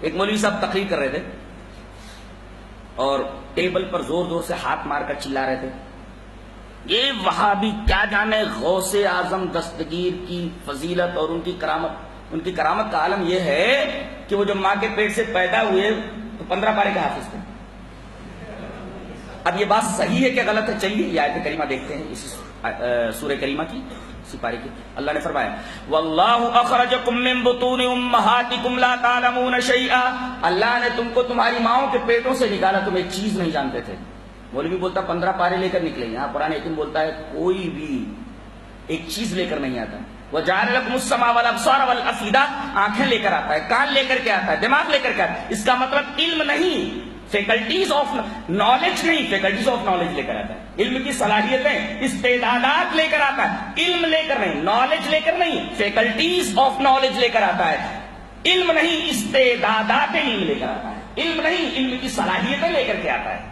ایک مولوی صاحب تقریر کر رہے تھے اور ٹیبل پر زور زور سے ہاتھ مار کر چلا رہے تھے، یہ وہابی کیا جانے غوث اعظم دستگیر کی فضیلت اور ان کی کرامت کا عالم یہ ہے کہ وہ جب ماں کے پیٹ سے پیدا ہوئے تو 15 پارے کے حافظ تھے۔ اب یہ بات صحیح ہے کہ غلط ہے؟ چلیے یہ آیت کریمہ دیکھتے ہیں اسی سورہ کریمہ کی اسی پارے کی۔ اللہ نے فرمایا واللہ اخرجکم من بطون امہاتکم لا تعلمون شیئا، اللہ نے تم کو تمہاری ماؤں کے پیٹوں سے نکالا، تم ایک چیز نہیں جانتے تھے۔ مولوی بولتا 15 پارے لے کر نکلے، یہاں قرآن حکیم بولتا ہے کوئی بھی ایک چیز لے کر نہیں آتا۔ وَجَعَلَ لَكُمُ السَّمْعَ وَالْأَبْصَارَ وَالْأَفْئِدَةَ، آنکھیں لے کر آتا ہے، کان لے کر کے آتا ہے، دماغ لے کر کے آتا ہے۔ اس کا مطلب علم نہیں، فیکلٹیز آف نالج نہیں، فیکلٹیز آف نالج لے کر آتا ہے۔ علم کی صلاحیتیں، استعدادات لے کر آتا ہے، علم لے کر نہیں، نالج لے کر نہیں، فیکلٹیز آف نالج لے کر آتا ہے۔ علم نہیں، استعدادات علم لے کر آتا ہے، علم نہیں، علم کی صلاحیتیں لے کر کے آتا ہے۔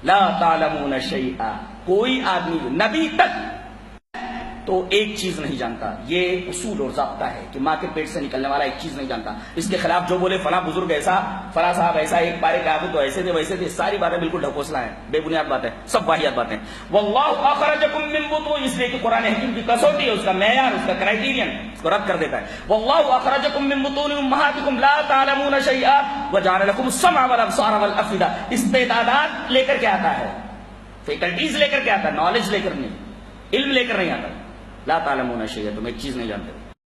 لا تعلمون شیئا، کوئی آدمی نبی تک تو ایک چیز نہیں جانتا۔ یہ اصول اور ضابطہ ہے کہ ماں کے پیٹ سے نکلنے والا ایک چیز نہیں جانتا۔ اس کے خلاف جو بولے فلاں بزرگ ایسا، فلاں صاحب ایسا، ایک پارے کے حافظ تو ایسے تھے ویسے تھے، ساری باتیں بالکل ڈھکوسلہ ہیں، بے بنیاد باتیں، سب واہیات باتیں۔ واللہ اخرجکم من بطون، اس لیے کہ قرآن حکیم کی کسوٹی ہے، اس کا معیار، اس کا کرائیٹیرین اس کو رد کر دیتا ہے۔ واللہ اخرجکم من بطون امہاتکم لا تعلمون شیئا وجعل لکم السمع والابصار والافئدہ، استعدادات لے کر کے آتا ہے، فیکلٹیز لے کر کے آتا ہے، نالج لے کر نہیں، علم لے کر نہیں آتا۔ لا تعلمون شیئا، تم ایک چیز نہیں جانتے۔